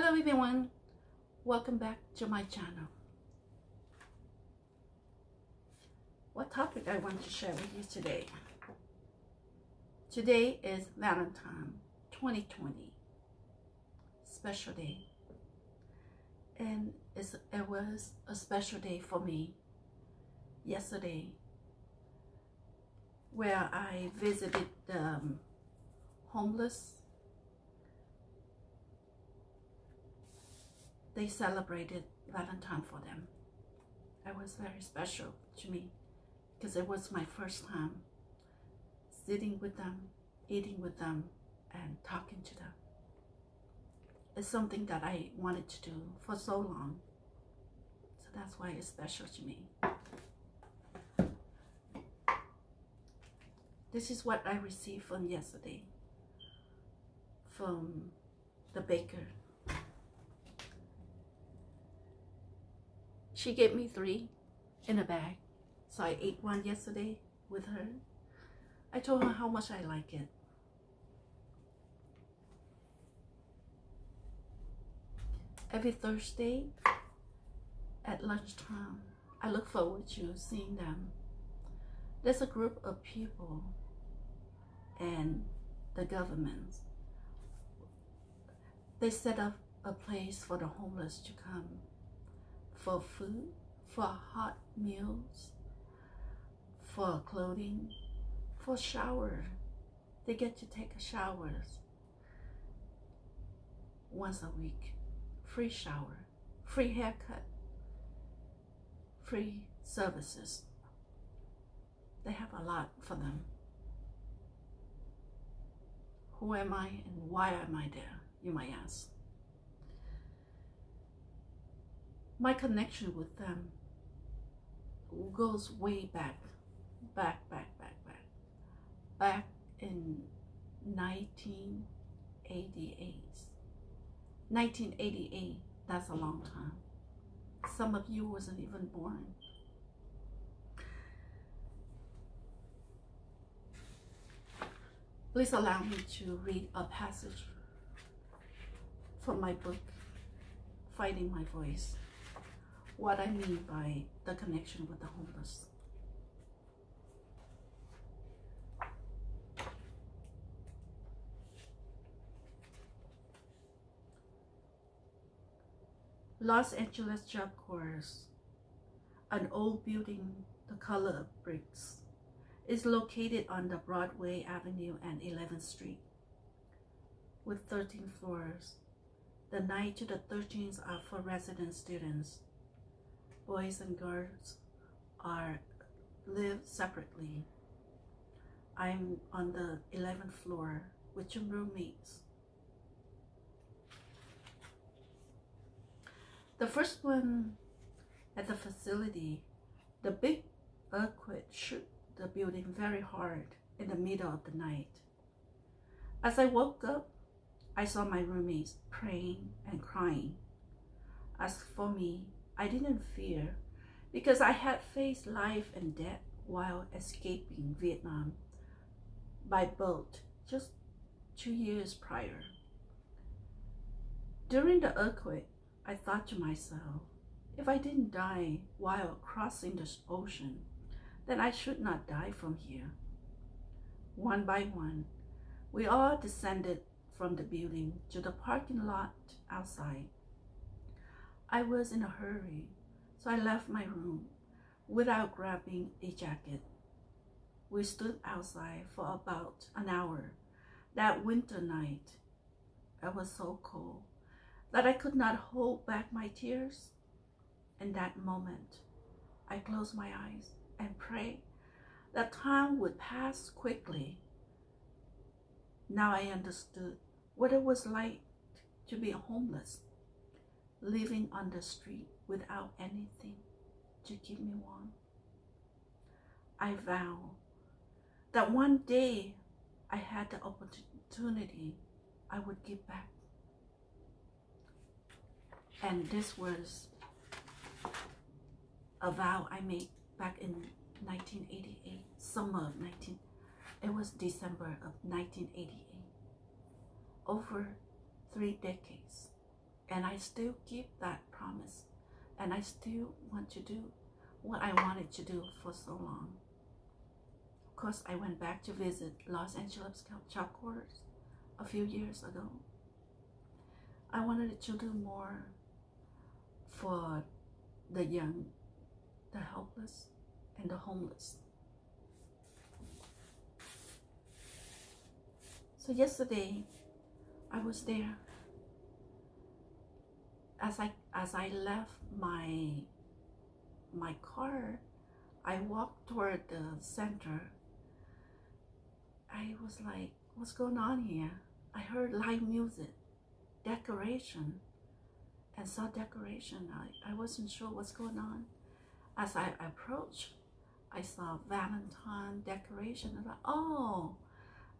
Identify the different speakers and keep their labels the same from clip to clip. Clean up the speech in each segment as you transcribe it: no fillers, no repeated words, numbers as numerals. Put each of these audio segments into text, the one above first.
Speaker 1: Hello everyone, welcome back to my channel. What topic I want to share with you today? Today is Valentine 2020, special day. And it was a special day for me yesterday, where I visited the homeless. They celebrated Valentine for them. It was very special to me because it was my first time sitting with them, eating with them, and talking to them. It's something that I wanted to do for so long. So that's why it's special to me. This is what I received from yesterday from the baker. She gave me 3 in a bag, so I ate one yesterday with her. I told her how much I like it. Every Thursday at lunchtime, I look forward to seeing them. There's a group of people and the government. They set up a place for the homeless to come for food, for hot meals, for clothing, for shower. They get to take a shower once a week. Free shower, free haircut, free services. They have a lot for them. Who am I and why am I there, you might ask. My connection with them goes way back in 1988. 1988, that's a long time. Some of you wasn't even born. Please allow me to read a passage from my book, Finding My Voice. What I mean by the connection with the homeless. Los Angeles Job Corps, an old building the color of bricks, is located on the Broadway Avenue and 11th Street with 13 floors. The 9th to the 13th are for resident students. Boys and girls live separately. I'm on the 11th floor with two roommates. The first one at the facility, the big earthquake shook the building very hard in the middle of the night. As I woke up, I saw my roommates praying and crying. As for me, I didn't fear because I had faced life and death while escaping Vietnam by boat just 2 years prior. During the earthquake, I thought to myself, if I didn't die while crossing the ocean, then I should not die from here. One by one, we all descended from the building to the parking lot outside. I was in a hurry, so I left my room without grabbing a jacket. We stood outside for about an hour. That winter night, it was so cold that I could not hold back my tears. In that moment, I closed my eyes and prayed that time would pass quickly. Now I understood what it was like to be homeless, living on the street without anything to keep me warm. I vow that one day I had the opportunity, I would give back. And this was a vow I made back in 1988, it was December of 1988. Over 3 decades, And I still keep that promise. And I still want to do what I wanted to do for so long. Of course, I went back to visit Los Angeles Child Courts a few years ago. I wanted to do more for the young, the helpless, and the homeless. So yesterday, I was there. As I left my car, I walked toward the center. I was like, what's going on here? I heard live music, decoration, and saw decoration. I wasn't sure what's going on. As I approached, I saw Valentine decoration. I thought, oh,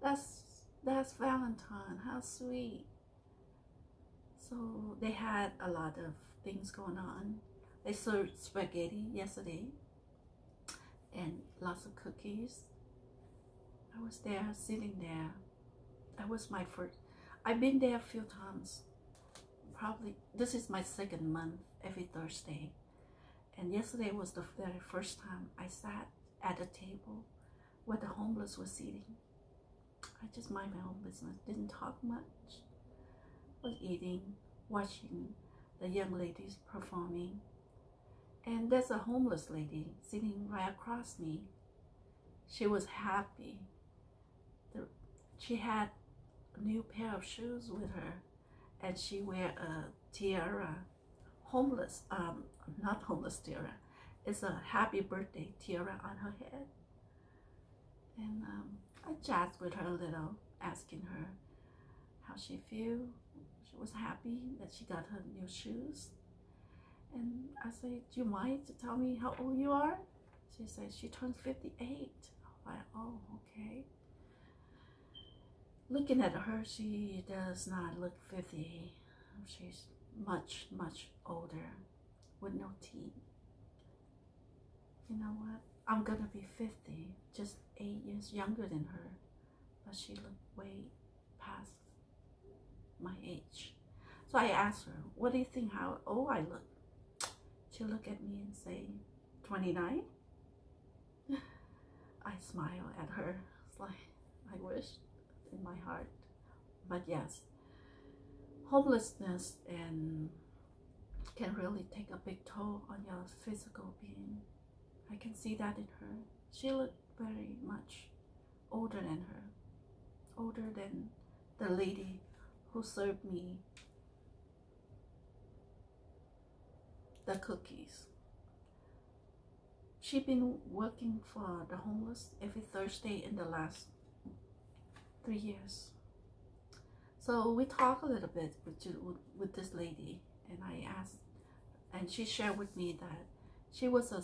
Speaker 1: that's Valentine, how sweet. So they had a lot of things going on. They served spaghetti yesterday and lots of cookies. I was there, sitting there. That was my first. I've been there a few times. Probably, this is my second month every Thursday. And yesterday was the very first time I sat at a table where the homeless were sitting. I just mind my own business, didn't talk much. Was eating, watching the young ladies performing. And there's a homeless lady sitting right across me. She was happy. She had a new pair of shoes with her, and she wear a tiara, not homeless tiara. It's a happy birthday tiara on her head. And I chatted with her a little, asking her how she feel. She was happy that she got her new shoes. And I said, do you mind to tell me how old you are? She said she turned 58. I was like, oh, okay. Looking at her, she does not look 50. She's much, much older with no teeth. You know what? I'm gonna be 50, just 8 years younger than her. But she looked way past my age. So I asked her, what do you think how old I look? She looked at me and say, 29? I smile at her. It's like, I wish in my heart. But yes, homelessness and can really take a big toll on your physical being. I can see that in her. She looked very much older than her. Older than the lady who served me the cookies. She's been working for the homeless every Thursday in the last 3 years. So we talked a little bit with this lady, and I asked, and she shared with me that she was a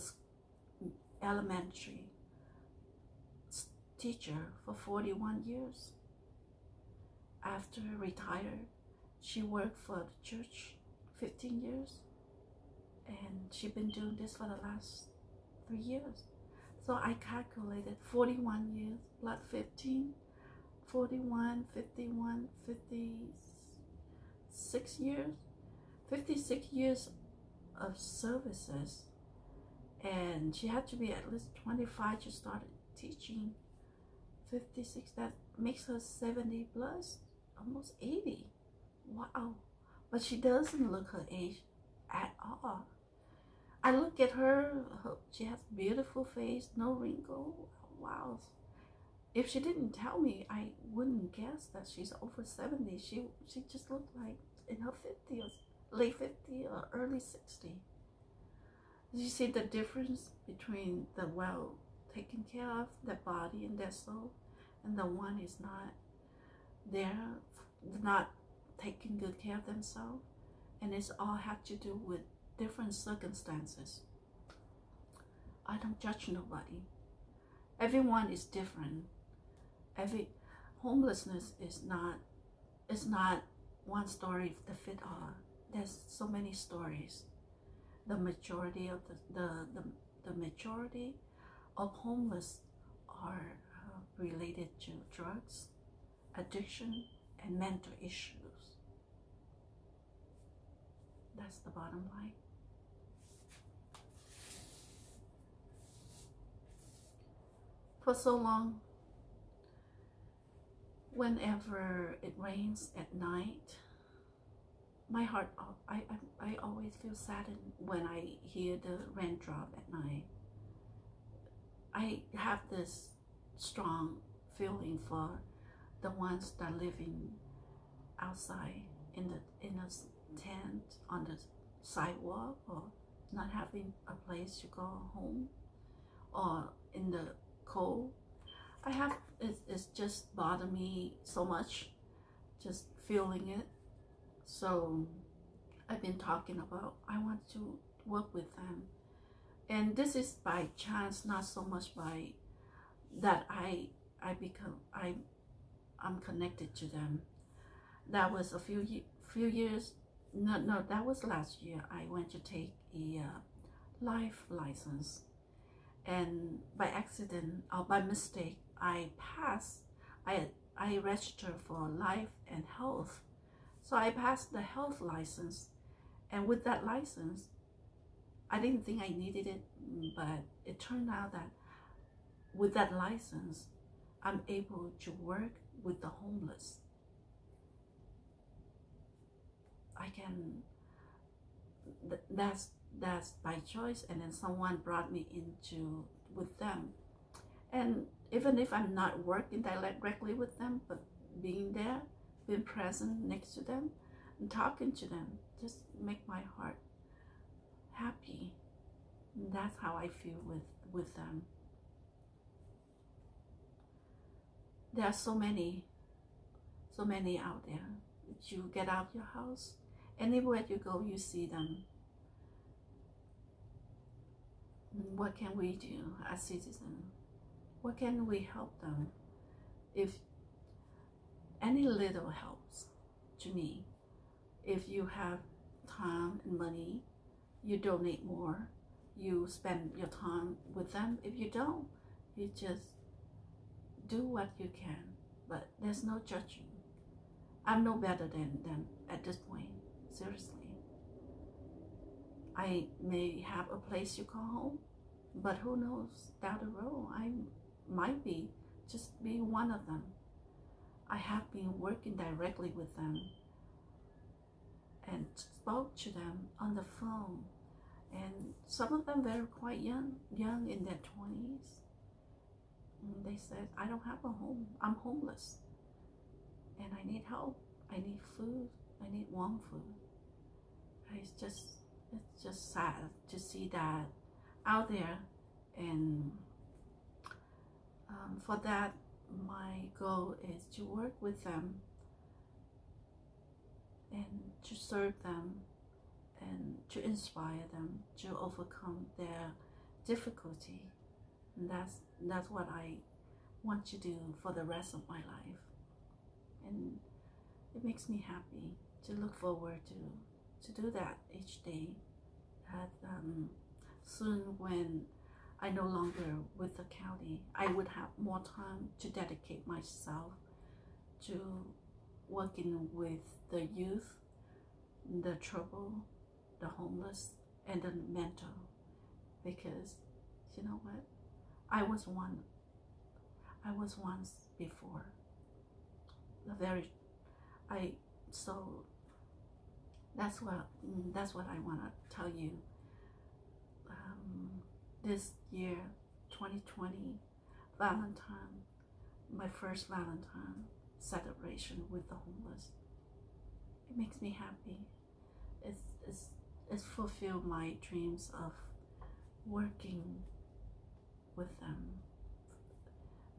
Speaker 1: elementary teacher for 41 years. After retired, she worked for the church 15 years, and she's been doing this for the last 3 years. So I calculated 41 years plus 15, 41, 51, 56 years, 56 years of services. And she had to be at least 25 to start teaching. 56, that makes her 70 plus, almost 80. Wow. But she doesn't look her age at all. I look at her, she has a beautiful face, no wrinkle. Wow. If she didn't tell me, I wouldn't guess that she's over 70. She just looked like in her 50s, late 50 or early 60. You see the difference between the well taken care of, their body and their soul, and the one is not there, not taking good care of themselves. And it's all have to do with different circumstances. I don't judge nobody. Everyone is different. Homelessness is not one story to fit all. There's so many stories. The majority of the majority of homeless are related to drugs, addiction, and mental issues. That's the bottom line. For so long, whenever it rains at night, my heart, I always feel saddened when I hear the raindrop at night. I have this strong feeling for the ones that living outside in a tent on the sidewalk, or not having a place to go home, or in the cold. It's just bother me so much, just feeling it. So I've been talking about I want to work with them, and this is by chance, not so much by that I'm connected to them. That was a few years. No, that was last year. I went to take a life license, and by accident or by mistake, I passed. I registered for life and health, so I passed the health license, and with that license, I didn't think I needed it, but it turned out that with that license, I'm able to work with the homeless. I can, that's by choice, and then someone brought me into with them. And even if I'm not working directly with them, but being there, being present next to them, and talking to them, just make my heart happy. And that's how I feel with them. There are so many out there. You get out your house, anywhere you go, you see them. What can we do as citizens? What can we help them? If any little helps to me, if you have time and money, you donate more, you spend your time with them. If you don't, you just do what you can, but there's no judging. I'm no better than them at this point, seriously. I may have a place to call home, but who knows, down the road, I might be just be one of them. I have been working directly with them and spoke to them on the phone, and some of them were quite young in their 20s. And they said, I don't have a home, I'm homeless, and I need help, I need food, I need warm food. It's just sad to see that out there, and for that, my goal is to work with them and to serve them and to inspire them to overcome their difficulty. And that's what I want to do for the rest of my life. And it makes me happy to look forward to do that each day. That soon, when I no longer with the county, I would have more time to dedicate myself to working with the youth, the trouble, the homeless, and the mental. Because you know what? I was once before. So that's what I want to tell you. This year, 2020, Valentine, my first Valentine celebration with the homeless. It makes me happy. It's fulfilled my dreams of working with them,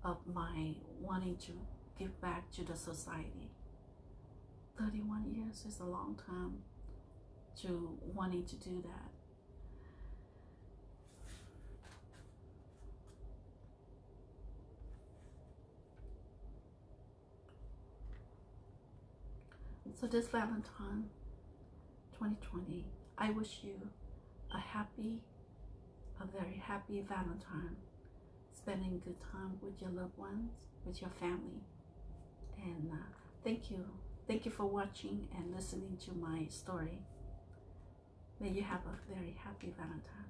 Speaker 1: of my wanting to give back to the society. 31 years is a long time to wanting to do that. So this Valentine 2020, I wish you a very happy Valentine, spending good time with your loved ones, with your family. And thank you for watching and listening to my story. May you have a very happy Valentine.